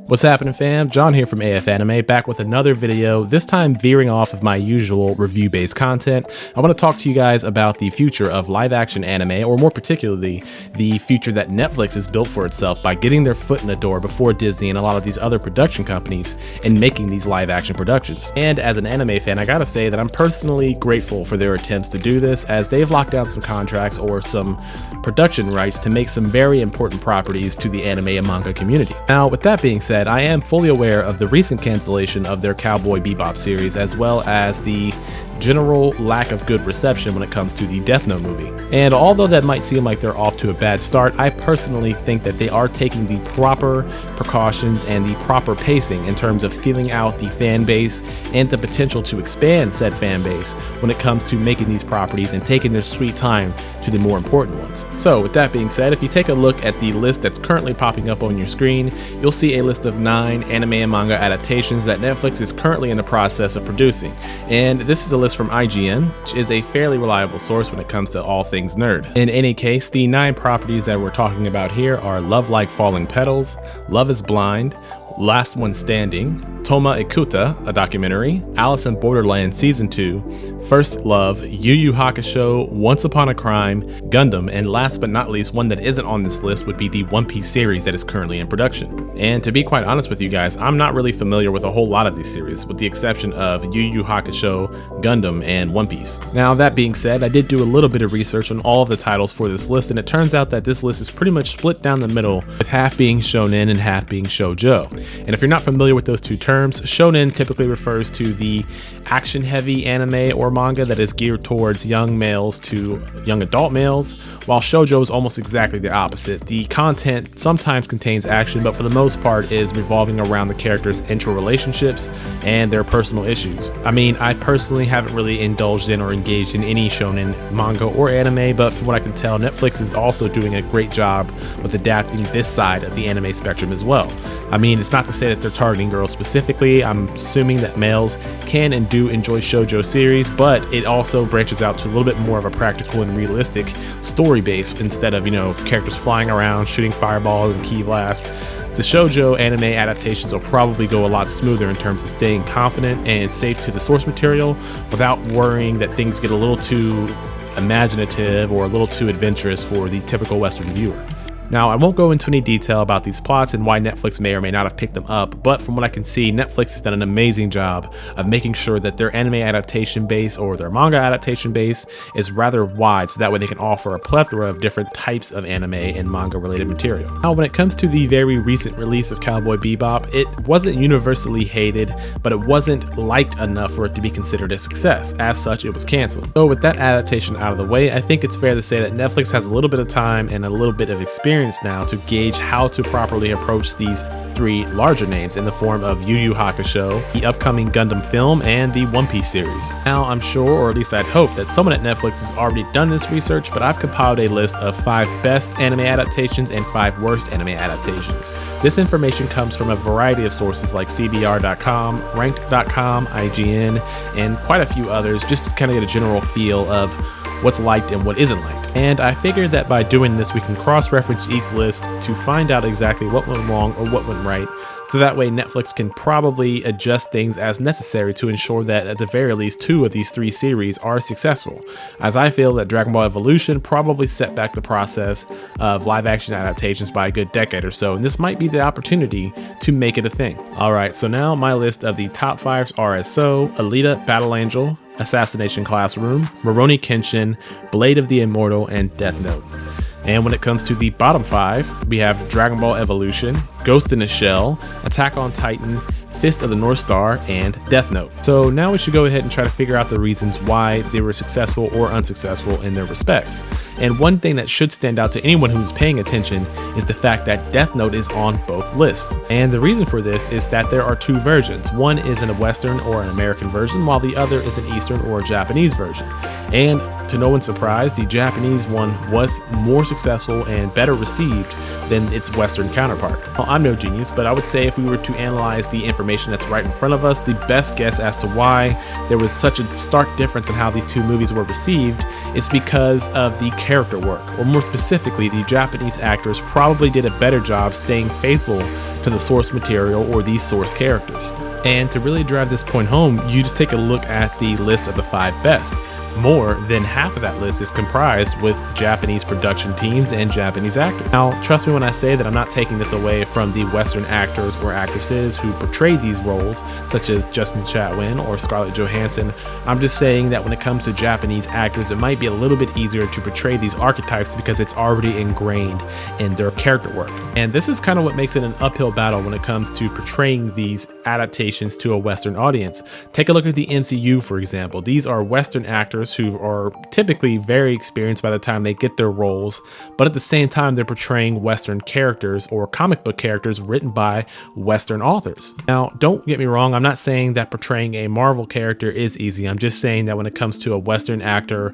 What's happening, fam? John here from AF Anime, back with another video, this time veering off of my usual review-based content. I want to talk to you guys about the future of live-action anime, or more particularly, the future that Netflix has built for itself by getting their foot in the door before Disney and a lot of these other production companies and making these live-action productions. And as an anime fan, I gotta say that I'm personally grateful for their attempts to do this, as they've locked down some contracts or some production rights to make some very important properties to the anime and manga community. Now, with that being said, I am fully aware of the recent cancellation of their Cowboy Bebop series, as well as the general lack of good reception when it comes to the Death Note movie. And although that might seem like they're off to a bad start, I personally think that they are taking the proper precautions and the proper pacing in terms of feeling out the fan base and the potential to expand said fan base when it comes to making these properties and taking their sweet time to the more important ones. So with that being said, if you take a look at the list that's currently popping up on your screen, you'll see a list of 9 anime and manga adaptations that Netflix is currently in the process of producing. And this is a list from IGN, which is a fairly reliable source when it comes to all things nerd. In any case, the 9 properties that we're talking about here are Love Like Falling Petals, Love is Blind, Last One Standing, Toma Ikuta, a documentary, Alice in Borderland Season 2, First Love, Yu Yu Hakusho, Once Upon a Crime, Gundam, and last but not least, one that isn't on this list would be the One Piece series that is currently in production. And to be quite honest with you guys, I'm not really familiar with a whole lot of these series, with the exception of Yu Yu Hakusho, Gundam, and One Piece. Now, that being said, I did do a little bit of research on all of the titles for this list, and it turns out that this list is pretty much split down the middle, with half being shonen and half being shoujo. And if you're not familiar with those two terms, shonen typically refers to the action-heavy anime or manga that is geared towards young males to young adult males, while shoujo is almost exactly the opposite. The content sometimes contains action, but for the most part is revolving around the characters' interrelationships and their personal issues. I mean, I personally haven't really indulged in or engaged in any shonen manga or anime, but from what I can tell, Netflix is also doing a great job with adapting this side of the anime spectrum as well. I mean, it's not to say that they're targeting girls specifically. I'm assuming that males can and do enjoy shoujo series, but it also branches out to a little bit more of a practical and realistic story base instead of, characters flying around, shooting fireballs and ki blasts. The shoujo anime adaptations will probably go a lot smoother in terms of staying confident and safe to the source material without worrying that things get a little too imaginative or a little too adventurous for the typical Western viewer. Now, I won't go into any detail about these plots and why Netflix may or may not have picked them up, but from what I can see, Netflix has done an amazing job of making sure that their anime adaptation base or their manga adaptation base is rather wide, so that way they can offer a plethora of different types of anime and manga related material. Now, when it comes to the very recent release of Cowboy Bebop, it wasn't universally hated, but it wasn't liked enough for it to be considered a success. As such, it was canceled. So with that adaptation out of the way, I think it's fair to say that Netflix has a little bit of time and a little bit of experience now to gauge how to properly approach these 3 larger names in the form of Yu Yu Hakusho, the upcoming Gundam film, and the One Piece series. Now, I'm sure, or at least I'd hope, that someone at Netflix has already done this research, but I've compiled a list of 5 best anime adaptations and 5 worst anime adaptations. This information comes from a variety of sources like CBR.com, Ranked.com, IGN, and quite a few others, just to kind of get a general feel of what's liked and what isn't liked. And I figured that by doing this, we can cross-reference each list to find out exactly what went wrong or what went right, so that way Netflix can probably adjust things as necessary to ensure that at the very least 2 of these 3 series are successful, as I feel that Dragon Ball Evolution probably set back the process of live-action adaptations by a good decade or so, and this might be the opportunity to make it a thing. Alright, so now my list of the top 5s are as so: Alita Battle Angel, Assassination Classroom, Rurouni Kenshin, Blade of the Immortal, and Death Note. And when it comes to the bottom 5, we have Dragon Ball Evolution, Ghost in a Shell, Attack on Titan, Fist of the North Star, and Death Note. So now we should go ahead and try to figure out the reasons why they were successful or unsuccessful in their respects. And one thing that should stand out to anyone who's paying attention is the fact that Death Note is on both lists. And the reason for this is that there are 2 versions. One is in a Western or an American version, while the other is an Eastern or a Japanese version. And to no one's surprise, the Japanese one was more successful and better received than its Western counterpart. Well, I'm no genius, but I would say if we were to analyze the information information that's right in front of us, the best guess as to why there was such a stark difference in how these two movies were received is because of the character work, or more specifically, the Japanese actors probably did a better job staying faithful to the source material or these source characters. And to really drive this point home, you just take a look at the list of the 5 best. More than half of that list is comprised with Japanese production teams and Japanese actors. Now, trust me when I say that I'm not taking this away from the Western actors or actresses who portray these roles, such as Justin Chatwin or Scarlett Johansson. I'm just saying that when it comes to Japanese actors, it might be a little bit easier to portray these archetypes because it's already ingrained in their character work. And this is kind of what makes it an uphill battle when it comes to portraying these adaptations to a Western audience. Take a look at the MCU, for example. These are Western actors who are typically very experienced by the time they get their roles, but at the same time they're portraying Western characters or comic book characters written by Western authors. Now, don't get me wrong, I'm not saying that portraying a Marvel character is easy. I'm just saying that when it comes to a Western actor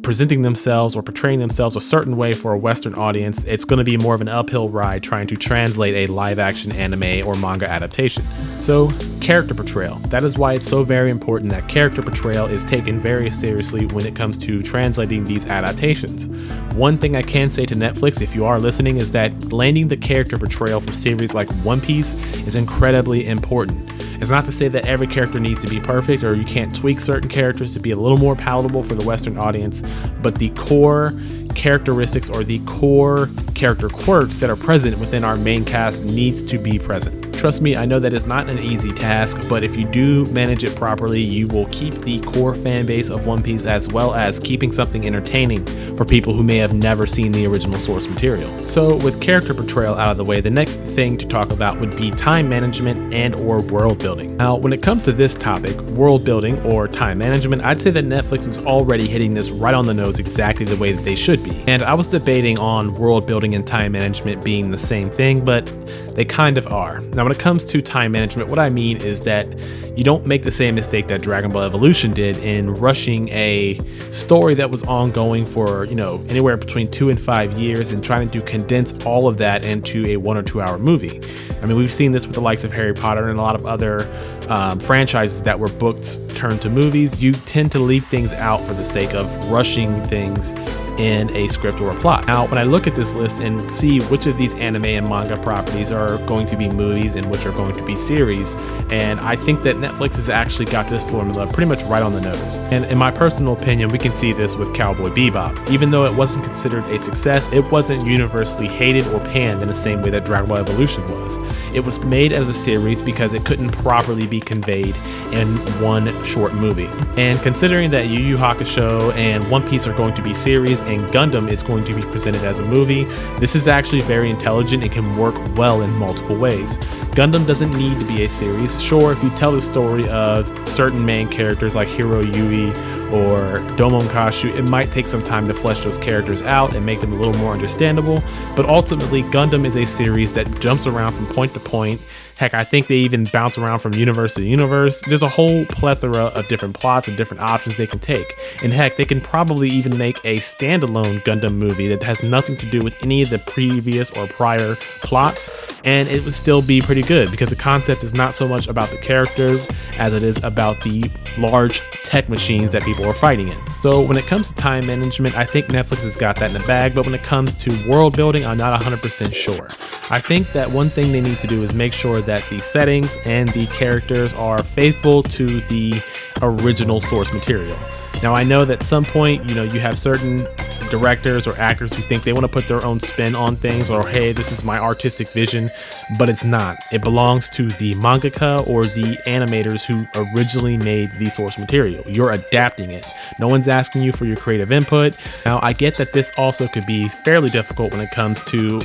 presenting themselves or portraying themselves a certain way for a Western audience, it's going to be more of an uphill ride trying to translate a live action anime or manga adaptation. So, character portrayal. That is why it's so very important that character portrayal is taken very seriously when it comes to translating these adaptations. One thing I can say to Netflix, if you are listening, is that landing the character portrayal for series like One Piece is incredibly important. It's not to say that every character needs to be perfect or you can't tweak certain characters to be a little more palatable for the Western audience, but the core characteristics or the core character quirks that are present within our main cast needs to be present. Trust me, I know that is not an easy task, but if you do manage it properly, you will keep the core fan base of One Piece as well as keeping something entertaining for people who may have never seen the original source material. So with character portrayal out of the way, the next thing to talk about would be time management and or world building. Now, when it comes to this topic, world building or time management, I'd say that Netflix is already hitting this right on the nose exactly the way that they should be. And I was debating on world building and time management being the same thing, but they kind of are. Now, when it comes to time management, what I mean is that you don't make the same mistake that Dragon Ball Evolution did in rushing a story that was ongoing for, anywhere between 2 and 5 years and trying to condense all of that into a 1 or 2 hour movie. I mean, we've seen this with the likes of Harry Potter and a lot of other franchises that were books turned to movies. You tend to leave things out for the sake of rushing things in a script or a plot. Now, when I look at this list and see which of these anime and manga properties are going to be movies and which are going to be series, and I think that Netflix has actually got this formula pretty much right on the nose. And in my personal opinion, we can see this with Cowboy Bebop. Even though it wasn't considered a success, it wasn't universally hated or panned in the same way that Dragon Ball Evolution was. It was made as a series because it couldn't properly be conveyed in one short movie. And considering that Yu Yu Hakusho and One Piece are going to be series and Gundam is going to be presented as a movie, this is actually very intelligent and can work well in multiple ways. Gundam doesn't need to be a series. Sure, if you tell the story of certain main characters like Hiro Yui or Domon Kashu, it might take some time to flesh those characters out and make them a little more understandable, but ultimately Gundam is a series that jumps around from point to point. Heck, I think they even bounce around from universe to universe. There's a whole plethora of different plots and different options they can take. And heck, they can probably even make a standalone Gundam movie that has nothing to do with any of the previous or prior plots, and it would still be pretty good because the concept is not so much about the characters as it is about the large tech machines that people are fighting in. So when it comes to time management, I think Netflix has got that in the bag, but when it comes to world building, I'm not 100% sure. I think that one thing they need to do is make sure that the settings and the characters are faithful to the original source material. Now, I know that at some point, you have certain directors or actors who think they want to put their own spin on things, or hey, this is my artistic vision, but it's not. It belongs to the mangaka or the animators who originally made the source material. You're adapting it. No one's asking you for your creative input. Now, I get that this also could be fairly difficult when it comes to,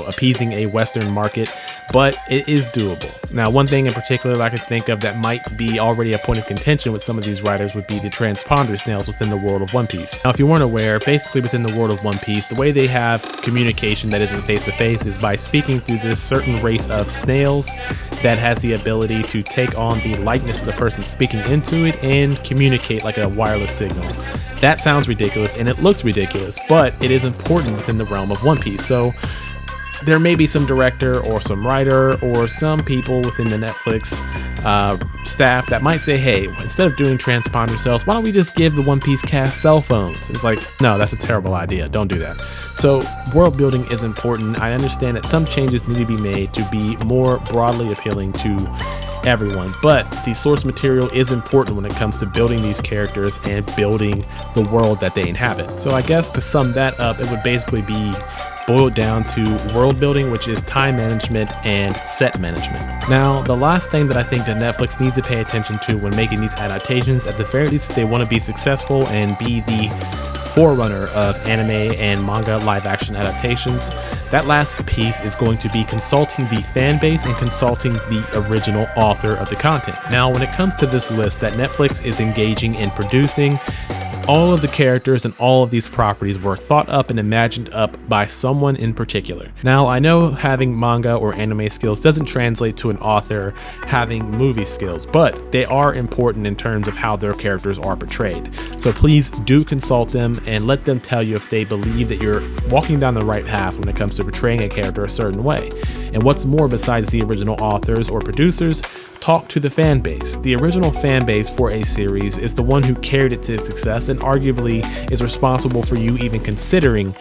appeasing a Western market, but it is doable. Now, one thing in particular that I could think of that might be already a point of contention with some of these writers would be the transponder snails within the world of One Piece. Now, if you weren't aware, basically within the world of One Piece, the way they have communication that isn't face-to-face is by speaking through this certain race of snails that has the ability to take on the likeness of the person speaking into it and communicate like a wireless signal. That sounds ridiculous and it looks ridiculous, but it is important within the realm of One Piece. So there may be some director or some writer or some people within the Netflix staff that might say, hey, instead of doing transponder cells, why don't we just give the One Piece cast cell phones? It's like, no, that's a terrible idea. Don't do that. So world building is important. I understand that some changes need to be made to be more broadly appealing to everyone, but the source material is important when it comes to building these characters and building the world that they inhabit. So I guess to sum that up, it would basically be boiled down to world building, which is time management and set management. Now, the last thing that I think that Netflix needs to pay attention to when making these adaptations, at the very least, if they want to be successful and be the forerunner of anime and manga live action adaptations, that last piece is going to be consulting the fan base and consulting the original author of the content. Now, when it comes to this list that Netflix is engaging in producing, all of the characters and all of these properties were thought up and imagined up by someone in particular. Now, I know having manga or anime skills doesn't translate to an author having movie skills, but they are important in terms of how their characters are portrayed. So please do consult them and let them tell you if they believe that you're walking down the right path when it comes to portraying a character a certain way. And what's more, besides the original authors or producers, talk to the fan base. The original fan base for a series is the one who carried it to success and arguably is responsible for you even considering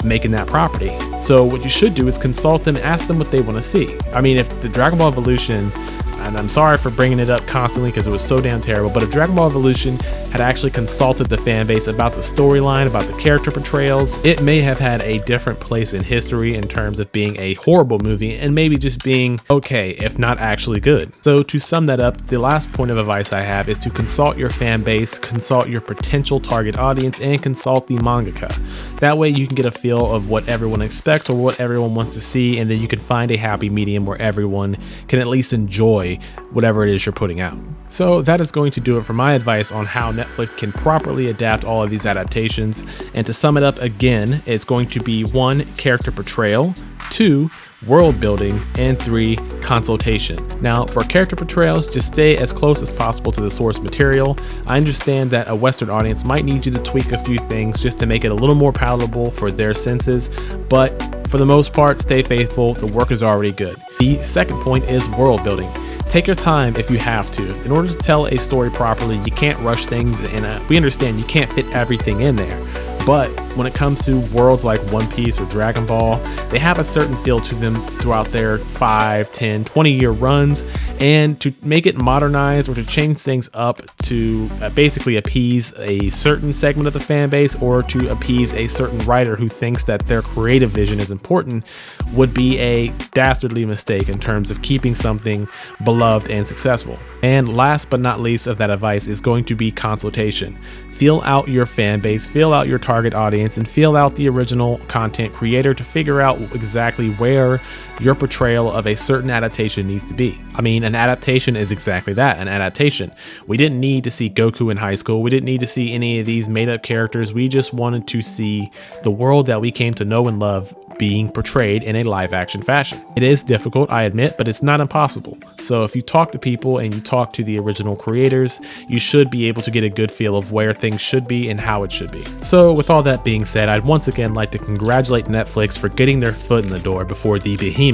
making that property. So what you should do is consult them, ask them what they want to see. I mean, if the Dragon Ball Evolution, and I'm sorry for bringing it up constantly because it was so damn terrible, but if Dragon Ball Evolution had actually consulted the fan base about the storyline, about the character portrayals, it may have had a different place in history in terms of being a horrible movie and maybe just being okay, if not actually good. So to sum that up, the last point of advice I have is to consult your fan base, consult your potential target audience, and consult the mangaka. That way you can get a feel of what everyone expects or what everyone wants to see, and then you can find a happy medium where everyone can at least enjoy whatever it is you're putting out. So that is going to do it for my advice on how Netflix can properly adapt all of these adaptations. And to sum it up again, it's going to be 1, character portrayal, 2, world building, and 3, consultation. Now, for character portrayals, just stay as close as possible to the source material. I understand that a Western audience might need you to tweak a few things just to make it a little more palatable for their senses, but for the most part, stay faithful. The work is already good. The second point is world building. Take your time if you have to. In order to tell a story properly, you can't rush things, and we understand you can't fit everything in there. But when it comes to worlds like One Piece or Dragon Ball, they have a certain feel to them throughout their 5, 10, 20-year runs, and to make it modernized or to change things up to basically appease a certain segment of the fan base or to appease a certain writer who thinks that their creative vision is important would be a dastardly mistake in terms of keeping something beloved and successful. And last but not least of that advice is going to be consultation. Feel out your fan base, feel out your target audience, and feel out the original content creator to figure out exactly where your portrayal of a certain adaptation needs to be. I mean, an adaptation is exactly that, an adaptation. We didn't need to see Goku in high school. We didn't need to see any of these made-up characters. We just wanted to see the world that we came to know and love being portrayed in a live-action fashion. It is difficult, I admit, but it's not impossible. So if you talk to people and you talk to the original creators, you should be able to get a good feel of where things should be and how it should be. So with all that being said, I'd once again like to congratulate Netflix for getting their foot in the door before the behemoth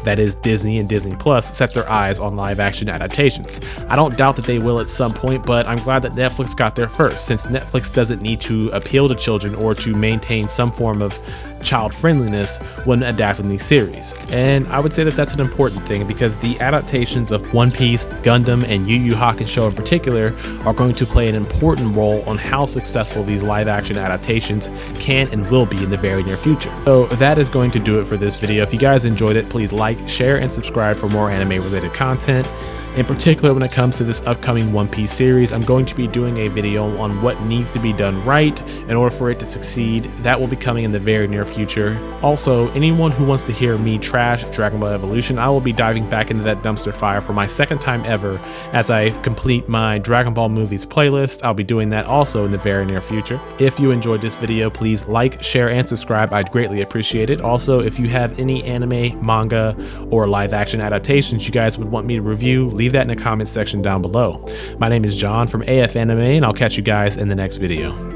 that is Disney and Disney Plus set their eyes on live-action adaptations. I don't doubt that they will at some point, but I'm glad that Netflix got there first, since Netflix doesn't need to appeal to children or to maintain some form of child friendliness when adapting these series. And I would say that that's an important thing because the adaptations of One Piece, Gundam, and Yu Yu Hakusho in particular are going to play an important role on how successful these live action adaptations can and will be in the very near future. So that is going to do it for this video. If you guys enjoyed it, please like, share, and subscribe for more anime related content. In particular, when it comes to this upcoming One Piece series, I'm going to be doing a video on what needs to be done right in order for it to succeed. That will be coming in the very near future. Also, anyone who wants to hear me trash Dragon Ball Evolution, I will be diving back into that dumpster fire for my second time ever as I complete my Dragon Ball movies playlist. I'll be doing that also in the very near future. If you enjoyed this video, please like, share, and subscribe. I'd greatly appreciate it. Also, if you have any anime, manga, or live action adaptations you guys would want me to review, leave that in the comment section down below. My name is John from AF Anime, and I'll catch you guys in the next video.